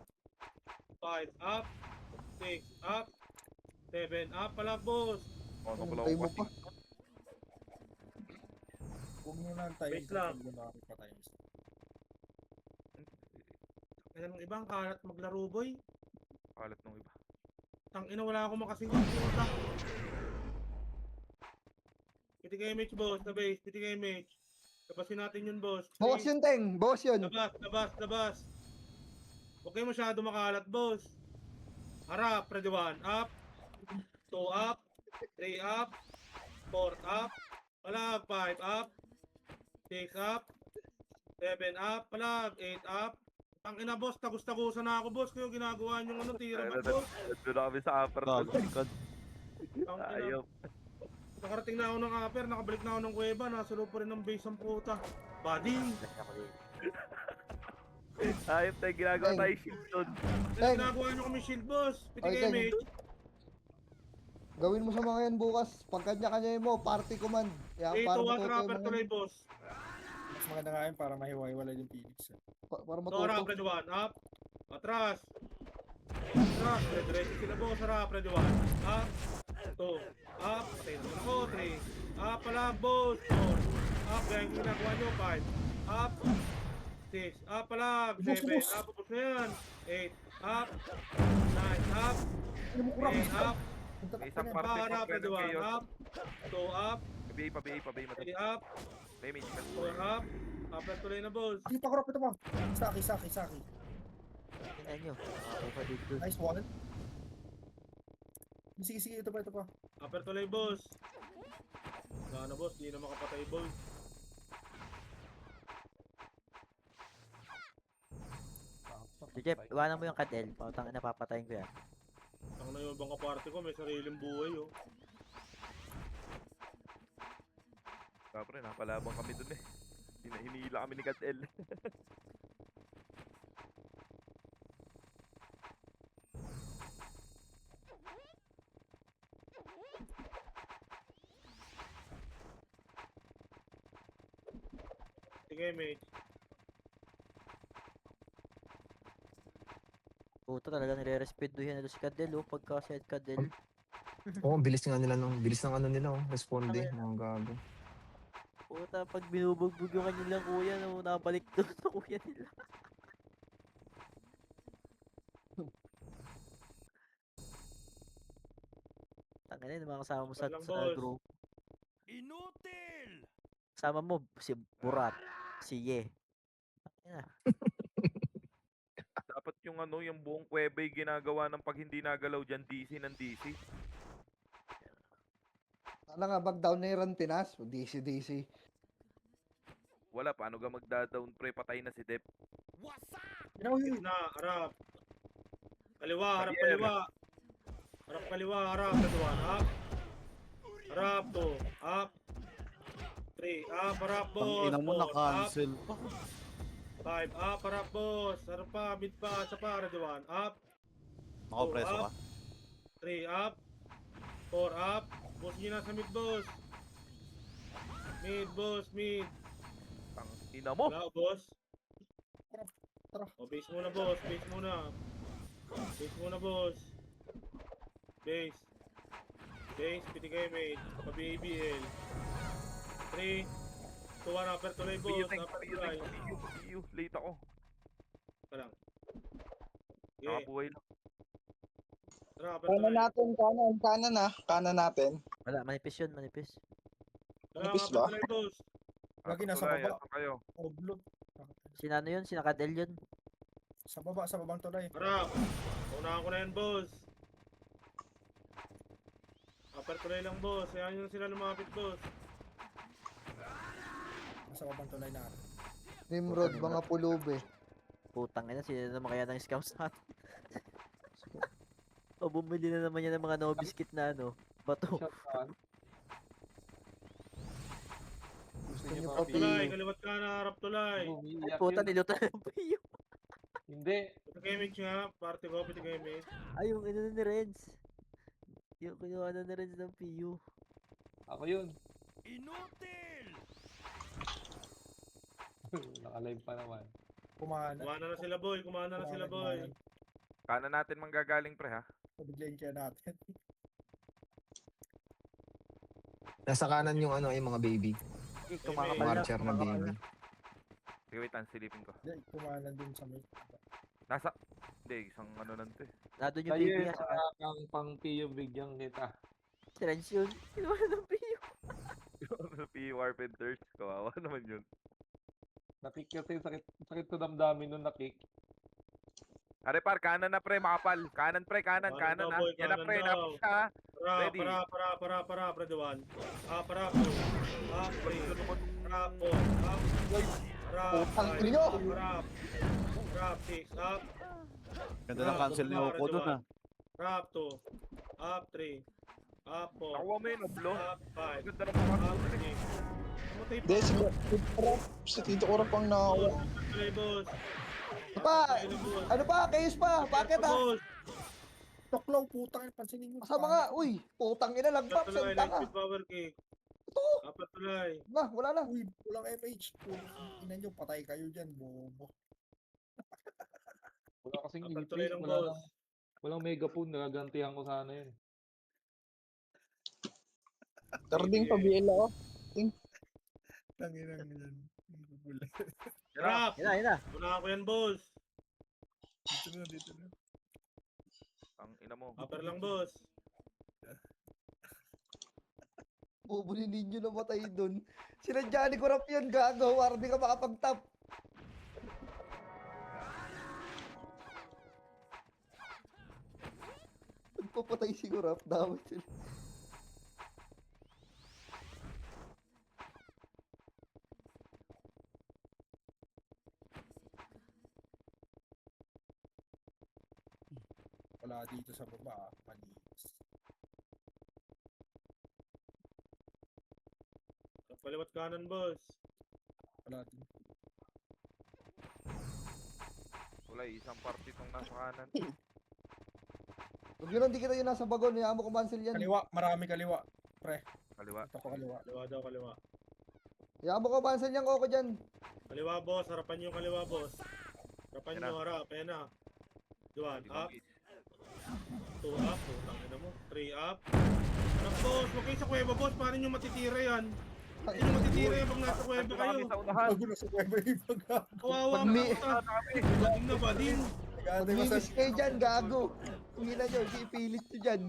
5. Up. 6. Up. 7. Up. Palag, boss. Ano pala Tayo ako mo kasi. pa. Huwag mo na tayo. Base lang. Huwag mo na patay. Kaya nung ibang kalat maglaro, boy. Kalat nung iba. Tangina, wala akong makasingkot puta. Piti kayo, Mitch, boss. Na base. Piti kayo, Mitch. Labasin natin yun, boss. Bawas yun, Teng. Bawas yun. Labas. Huwag kayo masyado makalat, boss. Harap, ready 1, up. 2, up. 3, up. 4, up. Palag, 5, up. 6, up. 7, up. Palag, 8, up. Ang ina, boss, tagus-tagusan na ako, boss. Kayo ginagawa nyo ano, tira ba, boss? Nandun na kami sa upper. Gago, likad. Ang ina, Ayop. nakarating na ako ng upper, nakabalik na ako ng kuweba, nasa loob pa rin ng base ang puta. Buddy! Ayop tayo, ginagawa Ay. tayo shield doon. Teng. Ginagawa nyo kami shield, boss. Piti Ay, kayo, Teng. mate. Gawin mo sa mga yan bukas. Pag kanya-kanya mo, party command. Yan, 8 para to 1 matuto trapper yung mga tuloy, yan. boss. Mas maganda nga yun para mahiwa-hiwalay yung Phoenix. Para Dora, matuto. ready 1, up. Atras. Atras, ready sila, boss. Harap, ready 1, up. 2, up. Patay naman ako, 3. Up, pala, boss. 4. Up, gaya yung ginagawa nyo, 5. Up. 6. Up, pala, 7. Up, ubos na yan. 8. Up. 9. Up. 10. Up. May isang parte Harap, pa ready 1, kayo. up. 2, up. Pabiyay. 3, up. May mage ka. 4, up. Up, tuloy na, boss. Dito ko ito pa. Saki. Tingnan nyo. Okay pa dito. Nice one. Sige, ito pa. Upper tuloy, boss. Wala na, boss. Di na makapatay, boy. Si Jeff, iwanan mo yung kadel. Pautang na papatayin ko yan. Ang na yung ibang kaparte ko, may sariling buhay, oh. Kapre, napalabang kami dun eh. Hinihila kami ni Kat-El. Sige, mate. Puta talaga nire-respetuhin nila si Kadel, oh. Pagka set Kadel. Oo, ang bilis nga nila nung bilis ng ano nila, responde, mga gago. Puta, pag binubugbog yung kanilang kuya, no, nabalik doon sa kuya nila. Tangina, yung mga kasama mo sa, Wag lang, sa boss. group. Kasama mo, si Burat, si Ye. Tangina. Dapat yung ano, yung buong kuweba'y ginagawa ng pag hindi nagalaw dyan, DC ng DC. Sana nga, mag-down na yung Rantinas. DC. Wala, paano ka magda-down pre, patay na si Dep. Gitna, harap. Kaliwa, harap Javier. kaliwa. Harap kaliwa, harap. Katuan, up. Harap, 2, up. 3, up, harap, boss. Tangina mo, 4, up. na-cancel pa. 5, up, harap, boss. Harap pa, mid pa, sa pa, Katuan, up. Nakapreso ka. 3, up. 4, up. Boss nyo na sa mid, boss. Mid, boss, mid. Ina mo! Wala, boss. Tara. O, base muna, boss. Base muna. Base muna, boss. Base. Base, piti kayo, mate. Pa-BABL. 3, 2, 1, upper tuloy, boss. Upper tuloy. PU, late ako. Pa lang. Okay. Nakabuhay lang. Tara, upper Kanan tuloy. natin, kanan natin. Wala, manipis yun, manipis. Tara, Manipis upper ba? tuloy, boss. Lagi Ato nasa tulay, baba. ato kayo. Oblog. Sinano yun? Sinakadel yun? Sa babang tulay. Harap. Unahan ko na yan, boss. Upper tuloy lang, boss. Ayan yung sila lumapit, boss. Nasa babang tulay na. Nimrod, mga pulube. Putang ina, sino naman kaya ng scam sa atin? O bumili na naman yan ng mga no biscuit na ano, bato. Gusto Sige, niyo mga pa Tulay, piyo. kaliwat ka na, harap tulay. Umiiyak Puta, yun. nilutan ng payo. Hindi. Piti kayo, mate nga. Party ko, piti kayo, mate. Ay, yung ano ni Renz. Yung kinuha na ni Renz ng PU. Ako yun. Naka-live pa naman. Kumana. Kumana na sila, boy. Kumana na sila, boy. Kanan natin manggagaling pre ha. Pabiglayin kaya natin. Nasa kanan yung ano, yung mga baby. Eh, May kumakapal Mga na. archer na kumakapal baby. na. Sige, wait, silipin ko. Hindi, kumana dun sa may. Nasa, hindi, isang ano nandito eh. Nandun yung Tayo baby yun nga. sa kang pang PU bigyan kita. Si Renz yun. Kinuha na ng PU. PU Carpenters, kawawa naman yun. Nakik kasi sakit sa damdamin nung nakik. Are par, kanan na pre, makapal. Kanan pre, kanan Kanan daw, ha. boy, Yan na kanan pre, daw. napos siya ha. Para, Ready. para, Preduan. Para, 2. Three. Para, 4. Para, Putang 5. ino! Para, 6. Up. Ganda ng cancel ni Oko dun ah. Rap 2. Up 3. Up 4. Nakuha mo yun, oblo. Up 5. Ganda na mga Up 6. Namatay pa. Hindi, si Tito Kurap ang nakawa. Tuloy, boss. Pa! Tuloy, boss. Ano pa? Kayos pa! Bakit ha? Boss. Toklaw, putang. Pansinin mo. Kasama nga, uy! Putang ina, Upper lagpak! tuloy, Santa ka! light speed power kick. Ito! Upper tuloy. Na, wala na. Uy, walang MH. Ina nyo, patay kayo dyan, bobo. Wala kasing Upper ipis, tuloy lang, wala boss. nang, walang megaphone, nagagantihan ko sana yun. Tarding pa BL ako. Tanginang yan. Rap. Yan na. Unahan ko yan, boss. Dito na. Ang ina mo. Upper lang, boss. Bubuli ninyo na matay dun. Sila Johnny Corrup yun, gago. Para di ka makapag-top. Nagpapatay si Corrup. Dami sila. Wala dito sa baba. Malinis. Paliwat kanan, boss. Wala dito. Wala, isang party tong nasa kanan. Huwag yun, hindi kita yun nasa bagon. Hayaan mo kumansel yan. Kaliwa, marami kaliwa. Kaliwa. Ito ko kaliwa. Kaliwa daw, kaliwa. Hayaan mo kumansel yan, Koko dyan. Kaliwa, boss. Harapan nyo yung kaliwa, boss. Harapan Yan nyo, na. harap. Ayan na. Duwan. Up. 2 up. Tangina mo. 3 up. Boss, huwag kayo sa kuweba, boss. Paano nyo matitira yan? Hindi nyo matitira yan pag nasa kuweba Nandun na kayo. kami sa unahan. Bago na sa web yung pag- Kawawa Pag mo. may- Bading na bading. Nag-aantay mo sa- Mag-miss kayo dyan, gago. Tingin na nyo, ipilit nyo dyan.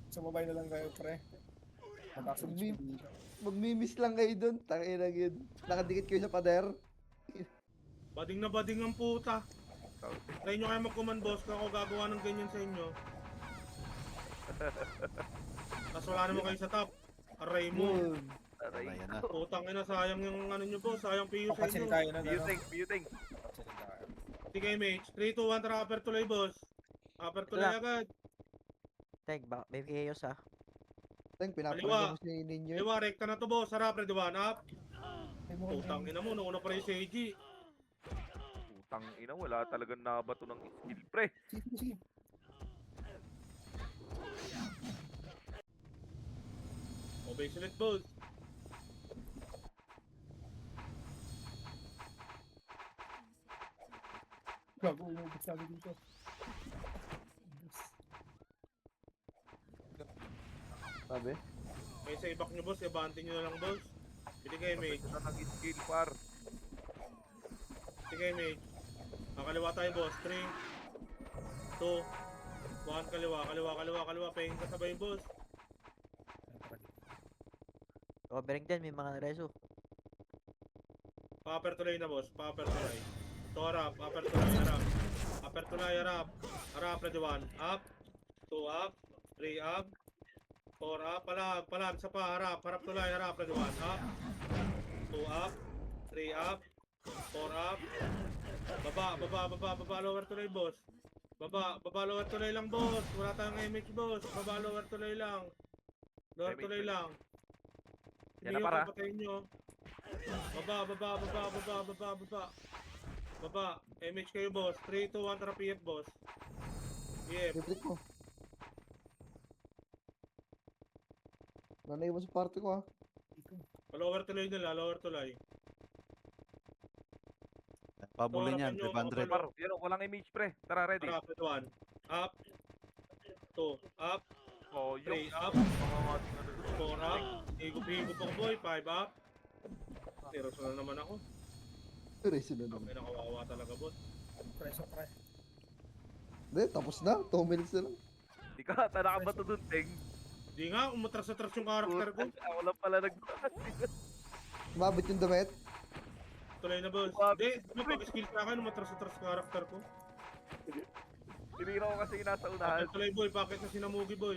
Sumabay na lang kayo, pre. Matasunod siya dito. Mag-miss lang kayo dun. Tangina yun. Nakadikit kayo sa pader. Bading na bading ang puta. Try nyo kayo mag-command, boss, kung ako gagawa ng ganyan sa inyo. Tapos wala naman kayo sa top. Aray mo. Yun. Aray. Ayan na. Putang ina, sayang yung ano nyo, boss. Sayang PU sa Kasi inyo. tayo na, ano? Muting. Kasi tayo. Sige, mate. 3, 2, 1, tara, upper tuloy, boss. Upper tuloy Wala. agad. Teng, may chaos ah. Teng, Kaliwa. pinapakita mo si ninyo. Diba, rekta na to, boss. Harap, ready, 1 up. Ay, mo, Putang ina mo, nauna pa rin si AG. Putang ina, wala talagang nabato ng skill, pre. sige, sige. Obey ulit, boss. Gago, umubos kami dito. Sabi? May sa ibak nyo, boss. Ibante nyo na lang, boss. Pili kayo, mate. Ito na nag-skill, par. Pili kayo, mate. Kaliwa tayo, boss. 3, 2, 1, kaliwa. Pahing kasabay, boss. Covering din, may mga reso. Pa-upper tuloy na, boss. Pa-upper tuloy. To harap. Upper tuloy, harap. Upper tuloy, harap. Harap, ready, 1. Up. 2 up. 3 up. 4 up. Palag. Sa pa, harap. Harap tuloy, harap. Ready, 1. Up. 2 up. 3 up. 4 up. Baba. Lower tuloy, boss. Baba, lower tuloy lang, boss. Wala tayong MH, boss. Baba, lower tuloy lang. Lower MH, tuloy lang. Yan Hindi na, para. yung papatayin nyo. Baba. MH kayo, boss. 3, 2, 1, tara PF, boss. PF. Replik mo. Nanay mo sa party ko, ha. Lower tuloy nila, lower tuloy. Pabulin yan, Ito, harapan nyo, 500. Par, yun, walang image, pre. Tara, ready. Tara, 1. Up. 2, up. Oh, 3, yung up. mga mating ano doon. 4 up. Higo pa ko, boy. 5 up. Tiros na naman ako. Reso na naman. May nakawawa talaga, boss. Preso, pre. Hindi, tapos na. 2 minutes na lang. Di ka, tara ka ba ito dun, Teng? Di nga, umatras-atras yung karakter ko. Ako lang pala nagbukas. Mabit yung damit. Tuloy na, boss. Hindi, pag-skill sa akin, umatras-atras yung karakter ko. Tinira ko kasi yung nasa unahan. Tuloy, boy. Bakit na sinamugi, boy?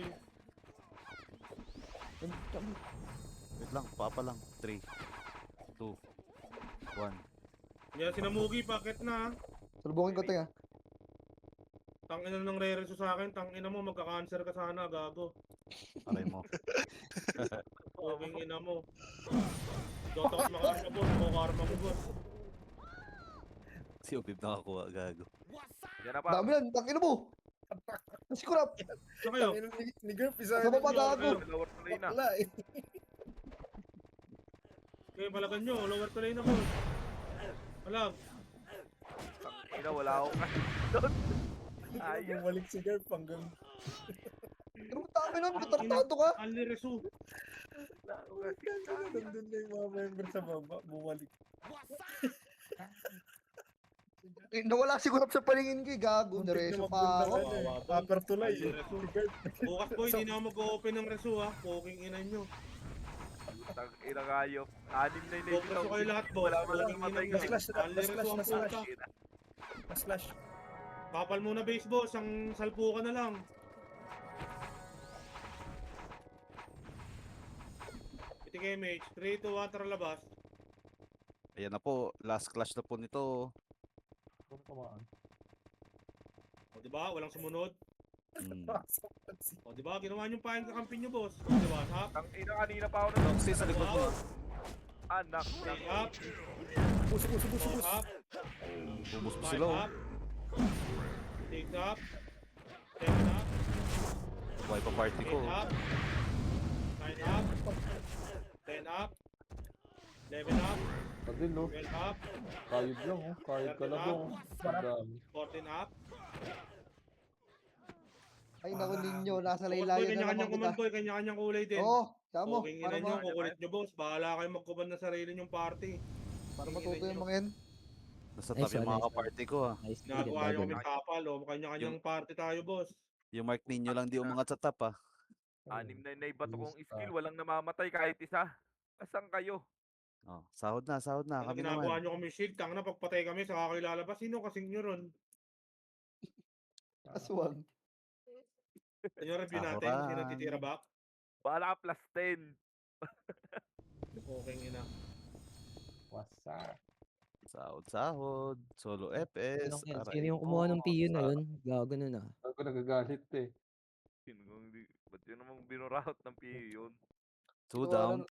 Wait lang, papa lang. 3, 2, 1. Yan, sinamugi. Bakit na? Salubungin ko, Teng, ha. Tangina ng re-reso sa akin. Tangina mo, magka-cancer ka sana, gago. Aray mo. Huwag ina mo. Dota ka makarma, boss. Makarma mo, boss. Si Obib nakakuha, gago. Yan na, pa. Dami yan. Tangina mo. Nasikurap. Saan kayo? Ni Girl, isa. Sa baba na ako. Lower tuloy na. Bakla, eh. Okay, palagan nyo. Lower tuloy na, boss. Palag. Ina, wala akong kasi doon. Ayun. Bumalik si Girl, panggang. Pero dami nun. Retardado ka. Ali Resu. Wala akong kasi. Nandun na yung mga member sa baba. Bumalik. Nawala si Kurap sa paningin ko, gago. Nareso pa ako. Upper tulay. Ali Resu. Bukas, boy, di na ako mag-open ng Resu, ha. Poking ina nyo. Tang ina kayo. Anim na yung Focus ko kayo lahat, boss. Wala mo lang Poking matay ina nyo. Slash, Ali Resu ang slash. puta. Slash. Kapal muna base, boss. Ang salpo ka na lang. Piti kayo, mage. 3, 2, 1, tara labas. Ayan na po, last clash na po nito. O, diba? Walang sumunod. Hmm. O, diba? Ginawa nyo pa yung kakampi nyo, boss. O, diba? Tap. Tang ina kanina pa ako na. Noxy sa likod mo. Anak. Stay up. Puso. 4 up. Bubus mo 5 sila. up. 6 up. 7 up. Buhay pa party 8 ko. up. 9 up. 10 up. 11 up. Pagin, no? 12 up. Kayod lang, oh. Kayod ka lang, oh. Ang dami. 14 up. Ay, naku ninyo, nasa Boss boy, laylayan na kanya-kanyang naman kita. command boy, kanya-kanyang kulay din. Oo, tamo, Okay, para, ina nyo, ma- kukulit nyo boss. Bahala kayo mag-command na sarili nyong party. para Tingin matuto yung nyo. mga yan. Nasa Nice top yung one, mga nice one. kaparty ko ah. Nice, Nagawa ganda, nyo kami ganda. tapal, o. Kanya-kanyang party tayo, boss. Yung Mark Ninyo lang di umangat sa top ah. Anim na naibato kong Basta. skill, walang namamatay kahit isa. Asan kayo? Oh, sahod na Ano kami ginagawa naman. nyo kami shield, tang na pagpatay kami, saka kayo lalabas. Sino kasing nyo ron? Aswang. Ano review natin? Sino Sahuran. titira back? Bahala ka plus 10. Okay, ina. Wasa. Sahod. Solo FS. Ano yan? aray Sino yung kumuha ng ko, PU na sa- yun? Gago nun ah. Ako nagagalit eh. Ba't yun namang binuraut ng PE yun? Two Gawa down. ng-